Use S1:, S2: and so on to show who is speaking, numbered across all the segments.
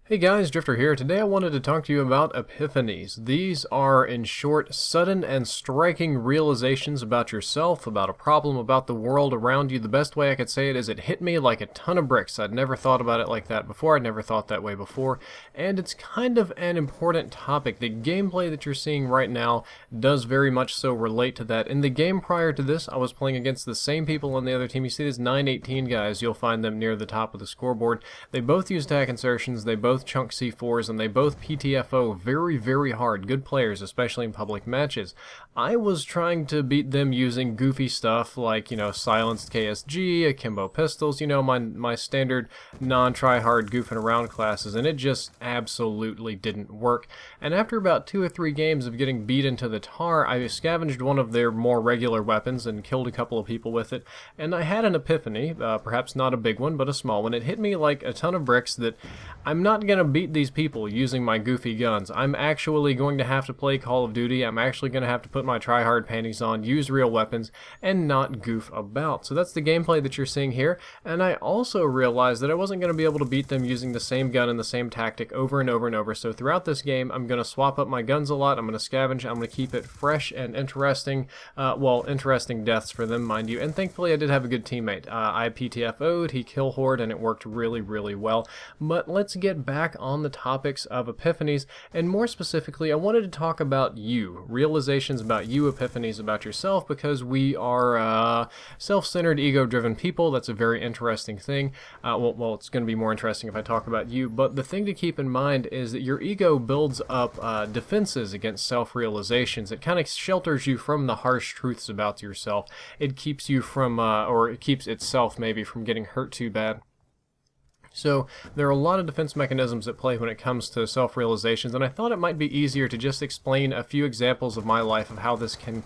S1: Hey guys, Drifter here. Today I wanted to talk to you about epiphanies. These are, in short, sudden and striking realizations about yourself, about a problem, about the world around you. The best way I could say it is it hit me like a ton of bricks. I'd never thought about it like that before. I'd never thought that way before. And it's kind of an important topic. The gameplay that you're seeing right now does very much so relate to that. In the game prior to this, I was playing against the same people on the other team. You see these 918 guys. You'll find them near the top of the scoreboard. They both use attack insertions. They both chunk C4s, and they both PTFO very, very hard. Good players, especially in public matches. I was trying to beat them using goofy stuff like, silenced KSG, akimbo pistols, my standard non-try-hard goofing around classes, and it just absolutely didn't work. And after about 2 or 3 games of getting beat into the tar, I scavenged one of their more regular weapons and killed a couple of people with it, and I had an epiphany, perhaps not a big one, but a small one. It hit me like a ton of bricks that I'm not going to beat these people using my goofy guns. I'm actually going to have to play Call of Duty. I'm actually going to have to put my try-hard panties on, use real weapons, and not goof about. So that's the gameplay that you're seeing here, and I also realized that I wasn't going to be able to beat them using the same gun and the same tactic over and over and over. So throughout this game, I'm going to swap up my guns a lot. I'm going to scavenge. I'm going to keep it fresh and interesting. Interesting deaths for them, mind you. And thankfully, I did have a good teammate. I PTFO'd, he kill horde, and it worked really, really well. But let's get back on the topics of epiphanies, and more specifically, I wanted to talk about you, realizations about you, epiphanies about yourself, because we are self-centered, ego-driven people. That's a very interesting thing. Well, it's going to be more interesting if I talk about you, but the thing to keep in mind is that your ego builds up defenses against self-realizations. It kind of shelters you from the harsh truths about yourself. It keeps you from, or it keeps itself maybe from getting hurt too bad. So there are a lot of defense mechanisms at play when it comes to self-realizations, and I thought it might be easier to just explain a few examples of my life of how this can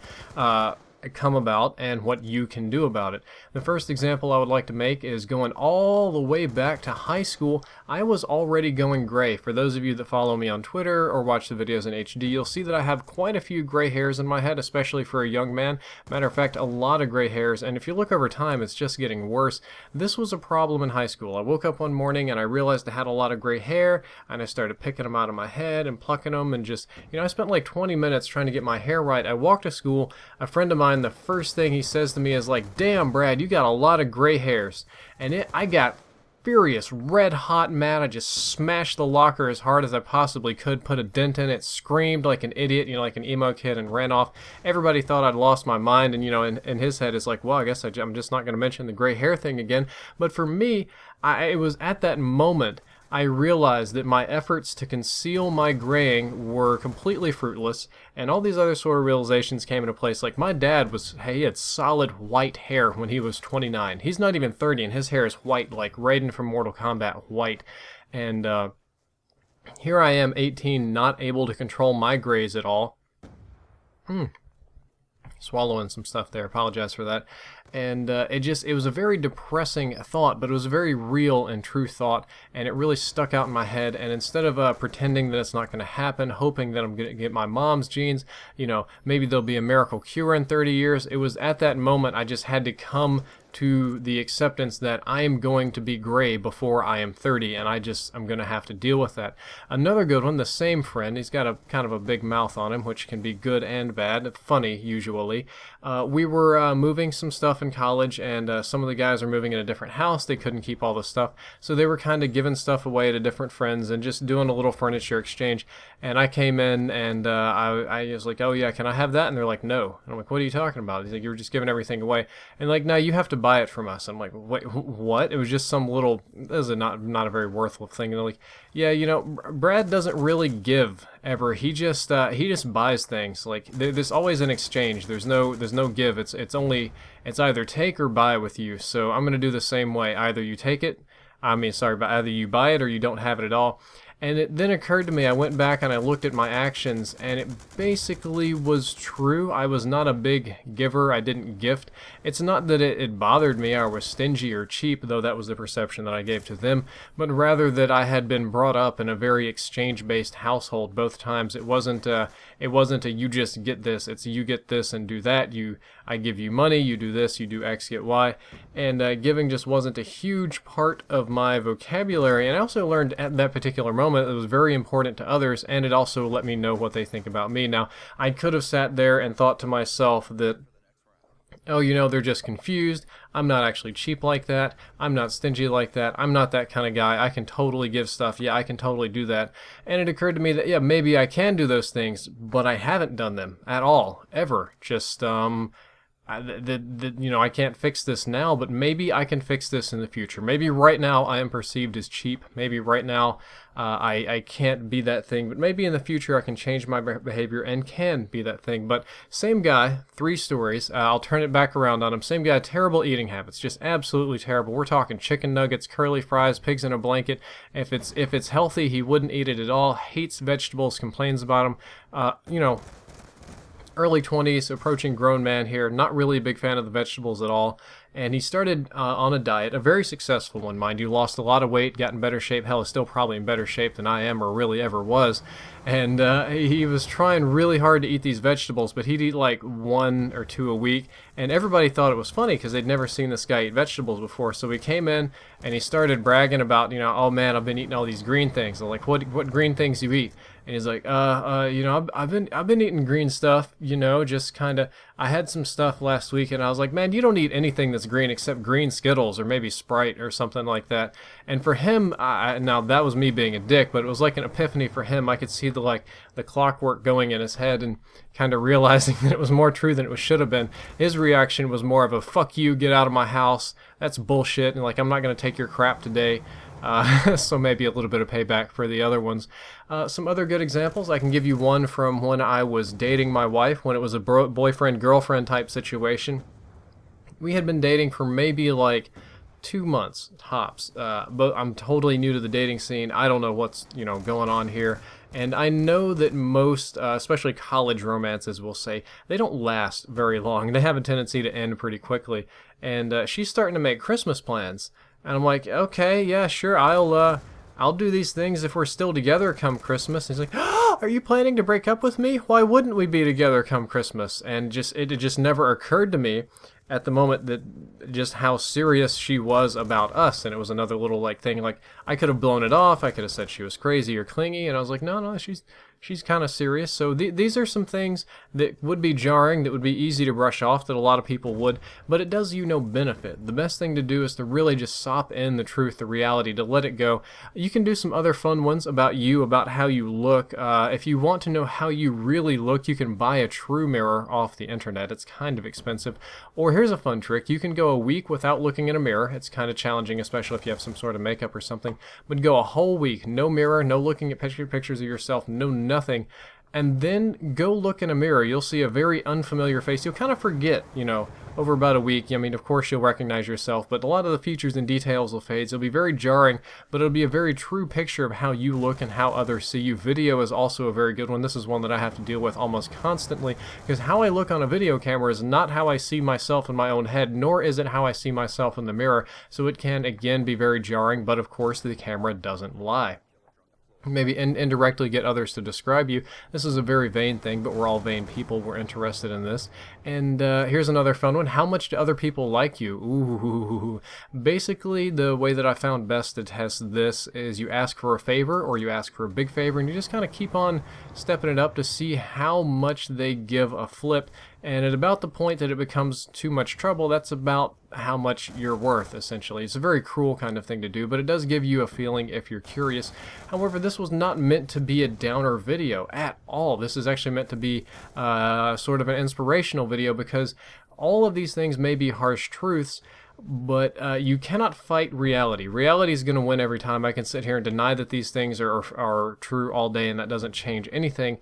S1: come about and what you can do about it. The first example I would like to make is going all the way back to high school. I was already going gray. For those of you that follow me on Twitter or watch the videos in HD, you'll see that I have quite a few gray hairs in my head, especially for a young man. Matter of fact, a lot of gray hairs, and if you look over time, it's just getting worse. This was a problem in high school. I woke up one morning and I realized I had a lot of gray hair, and I started picking them out of my head and plucking them, and just, I spent like 20 minutes trying to get my hair right. I walked to school. A friend of mine, the first thing he says to me is like, "Damn, Brad, you got a lot of gray hairs." And I got furious, red hot mad. I just smashed the locker as hard as I possibly could, put a dent in it, screamed like an idiot, like an emo kid, and ran off. Everybody thought I'd lost my mind, and in his head it's like, well, I guess I'm just not going to mention the gray hair thing again. But for me, it was at that moment I realized that my efforts to conceal my graying were completely fruitless, and all these other sort of realizations came into place. Like, my dad he had solid white hair when he was 29. He's not even 30, and his hair is white, like Raiden from Mortal Kombat white. And here I am, 18, not able to control my grays at all. Swallowing some stuff there, apologize for that. And it was a very depressing thought, but it was a very real and true thought, and it really stuck out in my head. And instead of pretending that it's not going to happen, hoping that I'm going to get my mom's genes, maybe there'll be a miracle cure in 30 years, it was at that moment I just had to come to the acceptance that I am going to be gray before I am 30, and I'm going to have to deal with that. Another good one, the same friend, he's got a kind of a big mouth on him, which can be good and bad, funny usually. We were moving some stuff in college, and some of the guys are moving in a different house. They couldn't keep all the stuff, so they were kind of giving stuff away to different friends and just doing a little furniture exchange. And I came in, and I was like, "Oh yeah, can I have that?" And they're like, "No." And I'm like, "What are you talking about?" He's like, "You were just giving everything away." And like, "No, you have to buy it from us." I'm like, "Wait, what?" It was just some little, this is not a very worthless thing. And they're like, "Yeah, Brad doesn't really give ever. He just buys things. Like, there's always an exchange. There's no give. It's either take or buy with you. So I'm gonna do the same way. Either you take it, but either you buy it or you don't have it at all." And it then occurred to me, I went back and I looked at my actions, and it basically was true. I was not a big giver. I didn't gift. It's not that it bothered me or was stingy or cheap, though that was the perception that I gave to them, but rather that I had been brought up in a very exchange-based household both times. It wasn't a you just get this. It's you get this and do that. I give you money, you do this, you do X, get Y. And giving just wasn't a huge part of my vocabulary. And I also learned at that particular moment moment. It was very important to others, and it also let me know what they think about me. Now, I could have sat there and thought to myself that, oh, they're just confused. I'm not actually cheap like that. I'm not stingy like that. I'm not that kind of guy. I can totally give stuff. Yeah, I can totally do that. And it occurred to me that, yeah, maybe I can do those things, but I haven't done them at all, ever. Just, I can't fix this now, but maybe I can fix this in the future. Maybe right now I am perceived as cheap. Maybe right now I can't be that thing, but maybe in the future I can change my behavior and can be that thing. But same guy, 3 stories. I'll turn it back around on him. Same guy, terrible eating habits, just absolutely terrible. We're talking chicken nuggets, curly fries, pigs in a blanket. If it's healthy, he wouldn't eat it at all. Hates vegetables, complains about them. Early 20s, approaching grown man here, not really a big fan of the vegetables at all, and he started on a diet, a very successful one, mind you, lost a lot of weight, got in better shape, hell, is still probably in better shape than I am or really ever was, and he was trying really hard to eat these vegetables, but he'd eat like 1 or 2 a week, and everybody thought it was funny because they'd never seen this guy eat vegetables before, so he came in and he started bragging about, oh man, I've been eating all these green things. I'm like, what green things do you eat? And he's like, I've been eating green stuff, just kind of. I had some stuff last week, and I was like, man, you don't eat anything that's green except green Skittles or maybe Sprite or something like that. And for him, now that was me being a dick, but it was like an epiphany for him. I could see the clockwork going in his head and kind of realizing that it was more true than it should have been. His reaction was more of a fuck you, get out of my house. That's bullshit, and like I'm not gonna take your crap today. So maybe a little bit of payback for the other ones. Some other good examples, I can give you one from when I was dating my wife, when it was a boyfriend-girlfriend type situation. We had been dating for maybe like 2 months, tops. But I'm totally new to the dating scene. I don't know what's, going on here. And I know that most, especially college romances, will say, they don't last very long. They have a tendency to end pretty quickly. And she's starting to make Christmas plans. And I'm like, okay, yeah, sure, I'll do these things if we're still together come Christmas. And he's like, oh, are you planning to break up with me? Why wouldn't we be together come Christmas? And it just never occurred to me at the moment that just how serious she was about us. And it was another little thing, I could have blown it off. I could have said she was crazy or clingy. And I was like, no, she's kind of serious. So these are some things that would be jarring, that would be easy to brush off, that a lot of people would, but it does you no benefit. The best thing to do is to really just sop in the truth, the reality, to let it go. You can do some other fun ones about you, about how you look. If you want to know how you really look, you can buy a true mirror off the internet. It's kind of expensive. Or here's a fun trick. You can go a week without looking in a mirror. It's kind of challenging, especially if you have some sort of makeup or something, but go a whole week, no mirror, no looking at pictures of yourself, no nothing, and then go look in a mirror. You'll see a very unfamiliar face. You'll kind of forget, over about a week. I mean, of course you'll recognize yourself, but a lot of the features and details will fade. So it'll be very jarring, but it'll be a very true picture of how you look and how others see you. Video is also a very good one. This is one that I have to deal with almost constantly, because how I look on a video camera is not how I see myself in my own head, nor is it how I see myself in the mirror. So it can, again, be very jarring, but of course the camera doesn't lie. Maybe indirectly get others to describe you. This is a very vain thing, but we're all vain people. We're interested in this. And here's another fun one. How much do other people like you? Ooh. Basically, the way that I found best to test this is you ask for a favor, or you ask for a big favor, and you just kind of keep on stepping it up to see how much they give a flip. And at about the point that it becomes too much trouble, that's about how much you're worth, essentially. It's a very cruel kind of thing to do, but it does give you a feeling if you're curious. However, this was not meant to be a downer video at all. This is actually meant to be sort of an inspirational video, because all of these things may be harsh truths, but you cannot fight reality. Reality is going to win every time. I can sit here and deny that these things are true all day, and that doesn't change anything.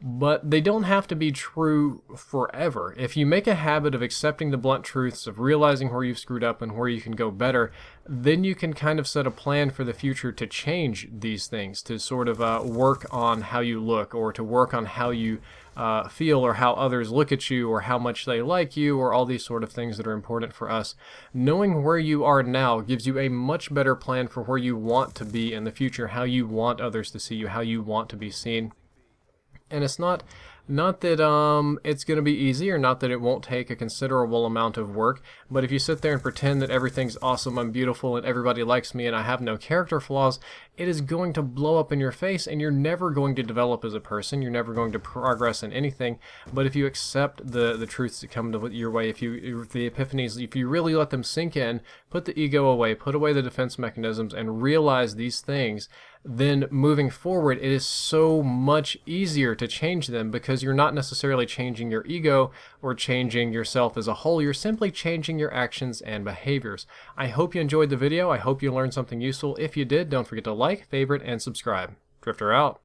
S1: But they don't have to be true forever. If you make a habit of accepting the blunt truths, of realizing where you've screwed up and where you can go better, then you can kind of set a plan for the future to change these things, to sort of work on how you look, or to work on how you feel, or how others look at you, or how much they like you, or all these sort of things that are important for us. Knowing where you are now gives you a much better plan for where you want to be in the future, how you want others to see you, how you want to be seen. And it's not Not that it's going to be easy, or not that it won't take a considerable amount of work, but if you sit there and pretend that everything's awesome, I'm beautiful, and everybody likes me, and I have no character flaws, it is going to blow up in your face, and you're never going to develop as a person. You're never going to progress in anything. But if you accept the truths that come your way, if the epiphanies, if you really let them sink in, put the ego away, put away the defense mechanisms, and realize these things, then moving forward, it is so much easier to change them, because you're not necessarily changing your ego or changing yourself as a whole. You're simply changing your actions and behaviors. I hope you enjoyed the video. I hope you learned something useful. If you did, don't forget to like, favorite, and subscribe. Drifter out.